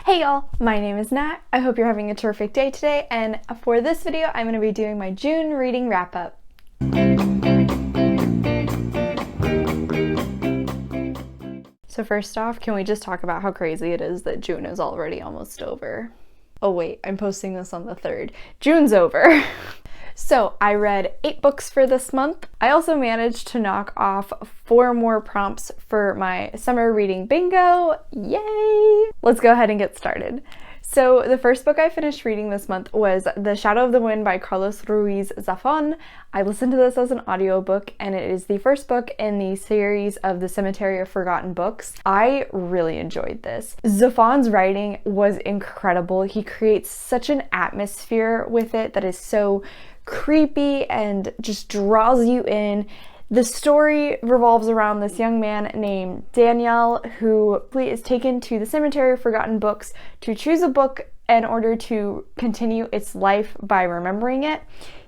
Hey y'all, my name is Nat. I hope you're having a terrific day today, and for this video I'm going to be doing my June reading wrap-up. So first off, can we just talk about how crazy it is that June is already almost over? Oh wait, I'm posting this on the 3rd. June's over. So I read 8 books for this month. I also managed to knock off 4 more prompts for my summer reading bingo. Yay! Let's go ahead and get started. So the first book I finished reading this month was The Shadow of the Wind by Carlos Ruiz Zafon. I listened to this as an audiobook, and it is the first book in the series of the Cemetery of Forgotten Books. I really enjoyed this. Zafon's writing was incredible. He creates such an atmosphere with it that is so creepy and just draws you in. The story revolves around this young man named Daniel who is taken to the Cemetery of Forgotten Books to choose a book in order to continue its life by remembering it.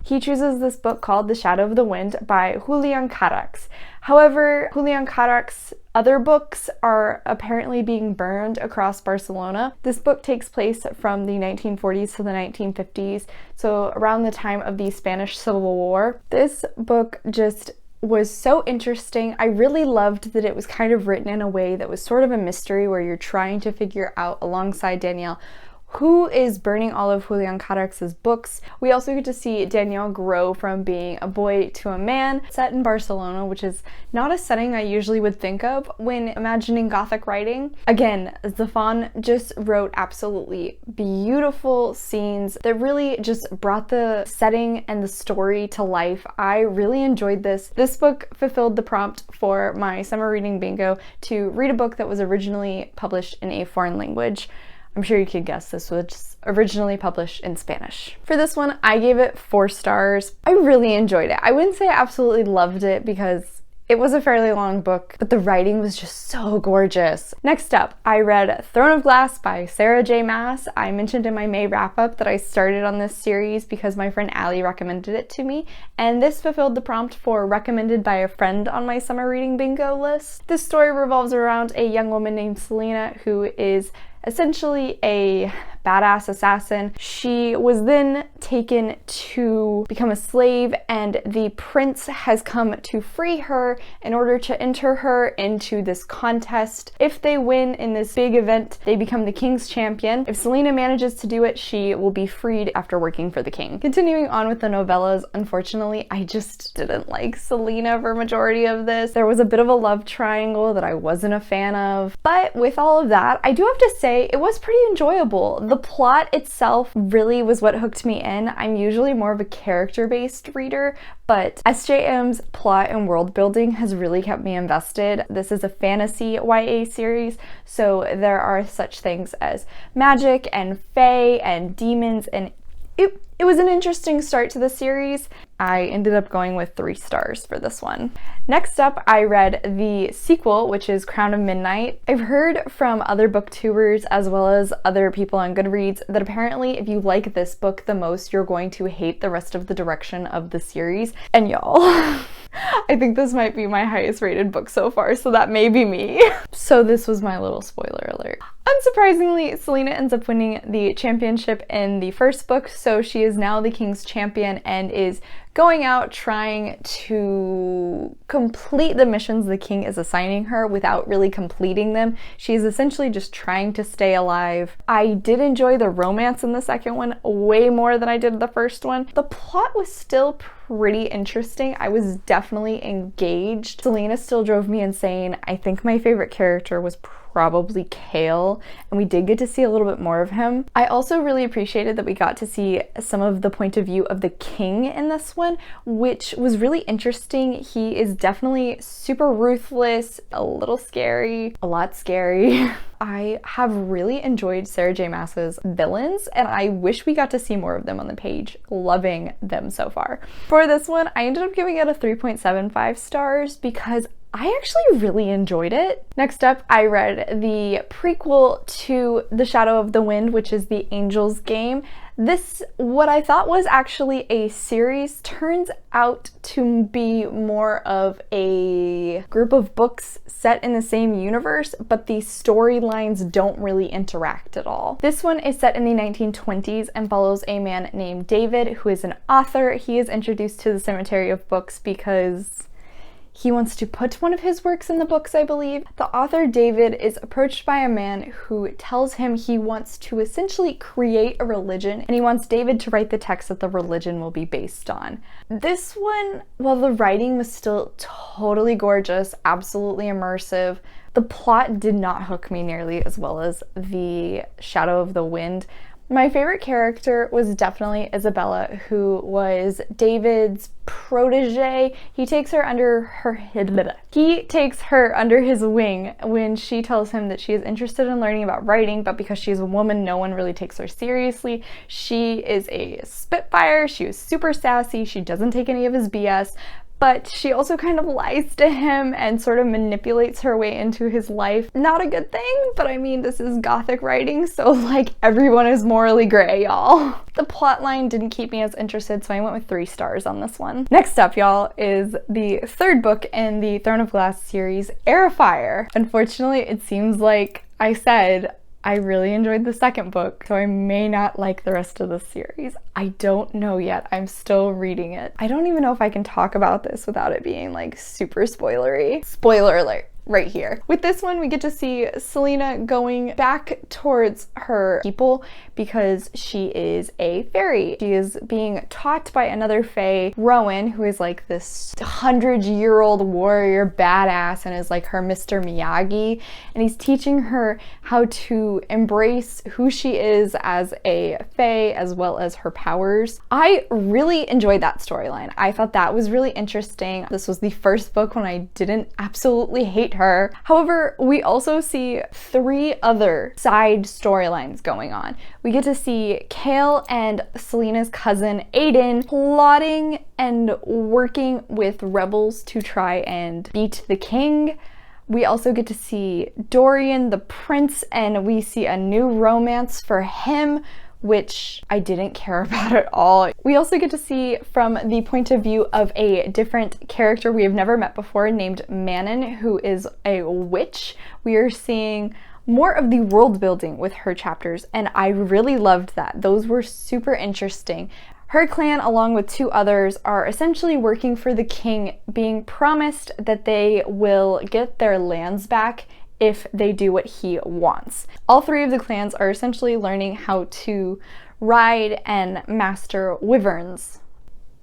He chooses this book called The Shadow of the Wind by Julian Carax. However, Julian Carax's other books are apparently being burned across Barcelona. This book takes place from the 1940s to the 1950s, so around the time of the Spanish Civil War. This book just was so interesting. I really loved that it was kind of written in a way that was sort of a mystery where you're trying to figure out alongside Daniel who is burning all of Julian Carax's books. We also get to see Daniel grow from being a boy to a man, set in Barcelona, which is not a setting I usually would think of when imagining Gothic writing. Again, Zafon just wrote absolutely beautiful scenes that really just brought the setting and the story to life. I really enjoyed this. This book fulfilled the prompt for my summer reading bingo to read a book that was originally published in a foreign language. I'm sure you could guess this was originally published in Spanish. For this one, I gave it 4 stars. I really enjoyed it. I wouldn't say I absolutely loved it because it was a fairly long book, but the writing was just so gorgeous. Next up, I read Throne of Glass by Sarah J. Maas. I mentioned in my May wrap-up that I started on this series because my friend Allie recommended it to me, and this fulfilled the prompt for recommended by a friend on my summer reading bingo list. This story revolves around a young woman named Selena who is essentially a badass assassin. She was then taken to become a slave, and the prince has come to free her in order to enter her into this contest. If they win in this big event, they become the king's champion. If Selena manages to do it, she will be freed after working for the king. Continuing on with the novellas, unfortunately, I just didn't like Selena for a majority of this. There was a bit of a love triangle that I wasn't a fan of. But with all of that, I do have to say it was pretty enjoyable. The plot itself really was what hooked me in. I'm usually more of a character-based reader, but SJM's plot and world building has really kept me invested. This is a fantasy YA series, so there are such things as magic and fae and demons, and it was an interesting start to the series. I ended up going with 3 stars for this one. Next up, I read the sequel, which is Crown of Midnight. I've heard from other booktubers as well as other people on Goodreads that apparently if you like this book the most, you're going to hate the rest of the direction of the series. And y'all, I think this might be my highest rated book so far, so that may be me. So this was my little spoiler alert. Unsurprisingly, Selena ends up winning the championship in the first book, so she is now the king's champion and is going out trying to complete the missions the king is assigning her without really completing them. She is essentially just trying to stay alive. I did enjoy the romance in the second one way more than I did the first one. The plot was still pretty interesting. I was definitely engaged. Selena still drove me insane. I think my favorite character was probably Kale, and we did get to see a little bit more of him. I also really appreciated that we got to see some of the point of view of the king in this one, which was really interesting. He is definitely super ruthless, a little scary, a lot scary. I have really enjoyed Sarah J. Maas's villains, and I wish we got to see more of them on the page. Loving them so far. For this one, I ended up giving it a 3.75 stars because I actually really enjoyed it. Next up, I read the prequel to The Shadow of the Wind, which is The Angel's Game. This, what I thought was actually a series, turns out to be more of a group of books set in the same universe, but the storylines don't really interact at all. This one is set in the 1920s and follows a man named David, who is an author. He is introduced to the Cemetery of Books because he wants to put one of his works in the books, I believe. The author, David, is approached by a man who tells him he wants to essentially create a religion, and he wants David to write the text that the religion will be based on. This one, while the writing was still totally gorgeous, absolutely immersive, the plot did not hook me nearly as well as The Shadow of the Wind. My favorite character was definitely Isabella, who was David's protege. He takes her under his wing when she tells him that she is interested in learning about writing, but because she's a woman, no one really takes her seriously. She is a spitfire, she is super sassy, she doesn't take any of his BS, but she also kind of lies to him and sort of manipulates her way into his life. Not a good thing, but I mean, this is gothic writing, so like everyone is morally gray, y'all. The plotline didn't keep me as interested, so I went with 3 stars on this one. Next up, y'all, is the 3rd book in the Throne of Glass series, Heir. Unfortunately, it seems like I said I really enjoyed the 2nd book, so I may not like the rest of the series. I don't know yet. I'm still reading it. I don't even know if I can talk about this without it being like super spoilery. Spoiler alert. Right here. With this one, we get to see Selena going back towards her people because she is a fairy. She is being taught by another fae, Rowan, who is like this 100-year-old warrior badass and is like her Mr. Miyagi, and he's teaching her how to embrace who she is as a fae as well as her powers. I really enjoyed that storyline. I thought that was really interesting. This was the first book when I didn't absolutely hate her. However, we also see 3 other side storylines going on. We get to see Kale and Selena's cousin Aiden plotting and working with rebels to try and beat the king. We also get to see Dorian, the prince, and we see a new romance for him, which I didn't care about at all. We also get to see from the point of view of a different character we have never met before named Manon, who is a witch. We are seeing more of the world building with her chapters, and I really loved that. Those were super interesting. Her clan, along with 2 others, are essentially working for the king, being promised that they will get their lands back if they do what he wants. All 3 of the clans are essentially learning how to ride and master wyverns.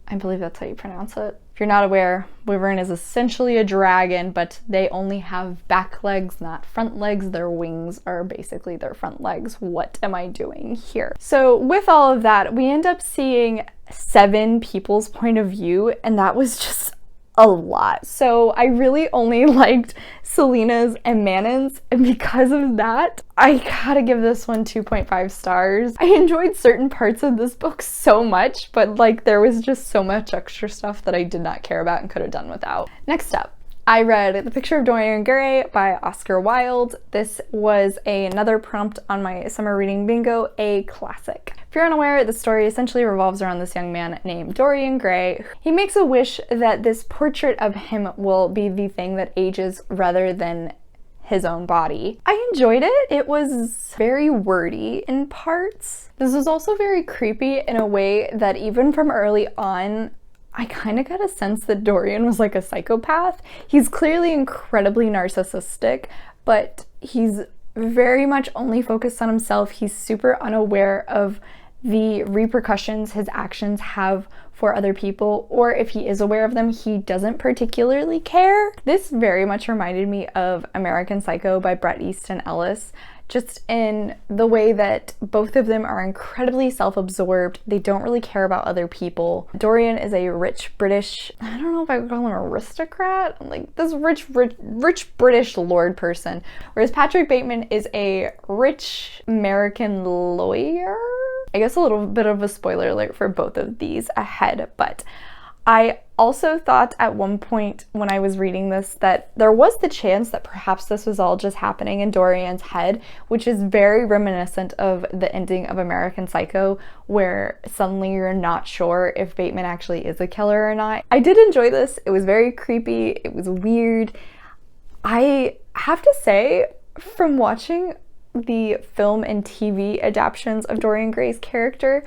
I believe that's how you pronounce it. If you're not aware, wyvern is essentially a dragon, but they only have back legs, not front legs. Their wings are basically their front legs. What am I doing here? So with all of that, we end up seeing 7 people's point of view, and that was just a lot. So I really only liked Selena's and Manon's, and because of that, I gotta give this one 2.5 stars. I enjoyed certain parts of this book so much, but like there was just so much extra stuff that I did not care about and could have done without. Next up, I read The Picture of Dorian Gray by Oscar Wilde. This was another prompt on my summer reading bingo, a classic. If you're unaware, the story essentially revolves around this young man named Dorian Gray. He makes a wish that this portrait of him will be the thing that ages rather than his own body. I enjoyed it. It was very wordy in parts. This was also very creepy in a way that even from early on, I kind of got a sense that Dorian was like a psychopath. He's clearly incredibly narcissistic, but he's very much only focused on himself. He's super unaware of the repercussions his actions have for other people, or if he is aware of them, he doesn't particularly care. This very much reminded me of American Psycho by Bret Easton Ellis, just in the way that both of them are incredibly self-absorbed. They don't really care about other people. Dorian is a rich British, I don't know if I would call him aristocrat, like this rich British lord person, whereas Patrick Bateman is a rich American lawyer. I guess a little bit of a spoiler alert for both of these ahead, but I also thought at one point when I was reading this that there was the chance that perhaps this was all just happening in Dorian's head, which is very reminiscent of the ending of American Psycho, where suddenly you're not sure if Bateman actually is a killer or not. I did enjoy this. It was very creepy. It was weird. I have to say, from watching the film and TV adaptations of Dorian Gray's character,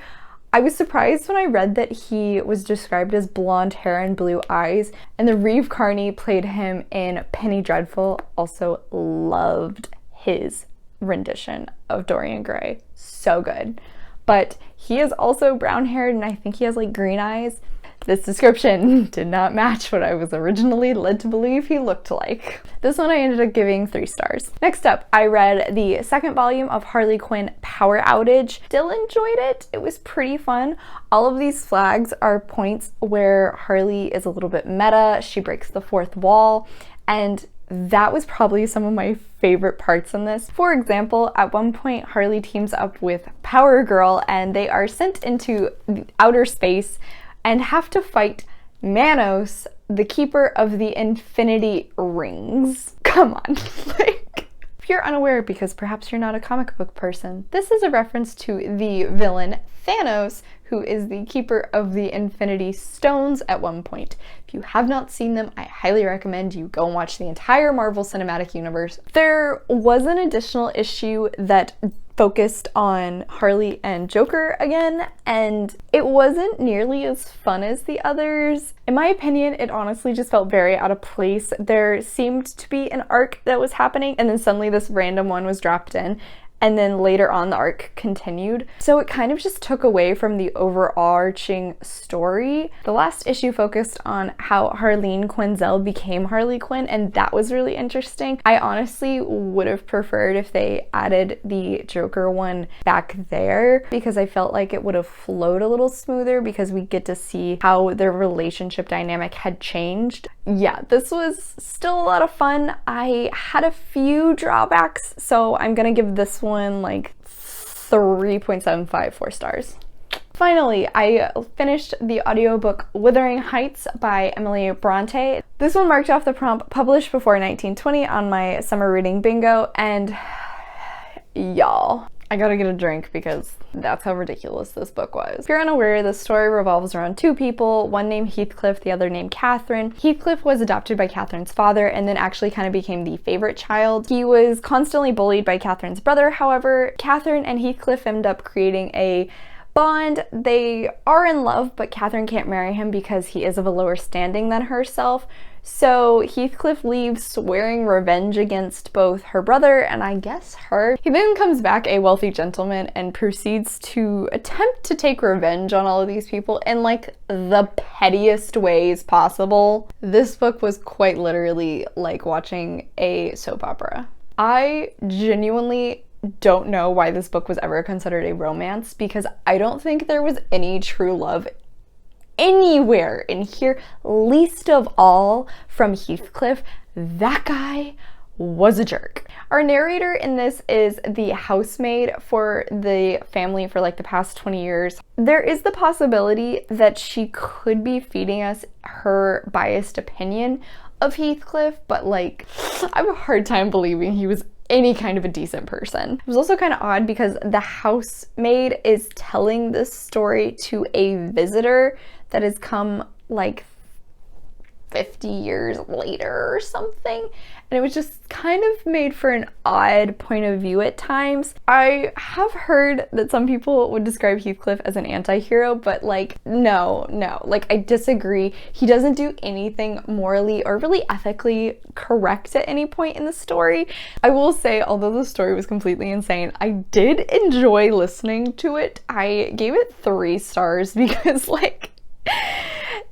I was surprised when I read that he was described as blonde hair and blue eyes, and the Reeve Carney played him in Penny Dreadful. Also loved his rendition of Dorian Gray. So good. But he is also brown haired, and I think he has like green eyes. This description did not match what I was originally led to believe he looked like. This one I ended up giving 3 stars. Next up, I read the second volume of Harley Quinn Power Outage. Still enjoyed it. It was pretty fun. All of these flags are points where Harley is a little bit meta. She breaks the fourth wall, and that was probably some of my favorite parts in this. For example, at one point Harley teams up with Power Girl and they are sent into outer space and have to fight Manos, the keeper of the Infinity Rings. Come on, like, if you're unaware, because perhaps you're not a comic book person, this is a reference to the villain Thanos, who is the keeper of the Infinity Stones at one point. If you have not seen them, I highly recommend you go and watch the entire Marvel Cinematic Universe. There was an additional issue that focused on Harley and Joker again, and it wasn't nearly as fun as the others. In my opinion, it honestly just felt very out of place. There seemed to be an arc that was happening, and then suddenly this random one was dropped in, and then later on the arc continued. So it kind of just took away from the overarching story. The last issue focused on how Harleen Quinzel became Harley Quinn, and that was really interesting. I honestly would have preferred if they added the Joker one back there, because I felt like it would have flowed a little smoother, because we get to see how their relationship dynamic had changed. Yeah, this was still a lot of fun. I had a few drawbacks, so I'm gonna give this one like 3.75 4 stars. Finally, I finished the audiobook Wuthering Heights by Emily Bronte. This one marked off the prompt published before 1920 on my summer reading bingo, and y'all, I gotta get a drink because that's how ridiculous this book was. If you're unaware, the story revolves around 2 people, one named Heathcliff, the other named Catherine. Heathcliff was adopted by Catherine's father and then actually kind of became the favorite child. He was constantly bullied by Catherine's brother. However, Catherine and Heathcliff end up creating a bond. They are in love, but Catherine can't marry him because he is of a lower standing than herself. So Heathcliff leaves swearing revenge against both her brother and I guess her. He then comes back a wealthy gentleman and proceeds to attempt to take revenge on all of these people in like the pettiest ways possible. This book was quite literally like watching a soap opera. I genuinely don't know why this book was ever considered a romance, because I don't think there was any true love anywhere in here, least of all from Heathcliff. That guy was a jerk. Our narrator in this is the housemaid for the family for like the past 20 years. There is the possibility that she could be feeding us her biased opinion of Heathcliff, but like, I have a hard time believing he was any kind of a decent person. It was also kind of odd because the housemaid is telling this story to a visitor that has come like 50 years later or something, and it was just kind of made for an odd point of view at times. I have heard that some people would describe Heathcliff as an anti-hero, but like, no, like I disagree. He doesn't do anything morally or really ethically correct at any point in the story. I will say, although the story was completely insane, I did enjoy listening to it. I gave it 3 stars because like,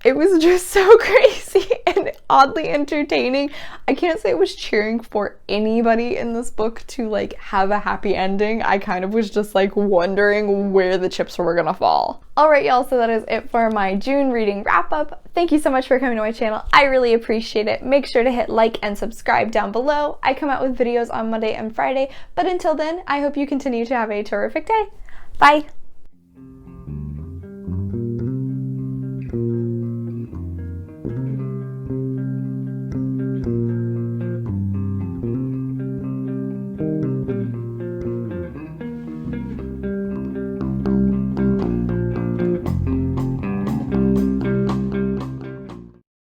it was just so crazy and oddly entertaining. I can't say I was cheering for anybody in this book to like have a happy ending. I kind of was just like wondering where the chips were gonna fall. Alright y'all, so that is it for my June reading wrap up. Thank you so much for coming to my channel. I really appreciate it. Make sure to hit like and subscribe down below. I come out with videos on Monday and Friday, but until then, I hope you continue to have a terrific day. Bye!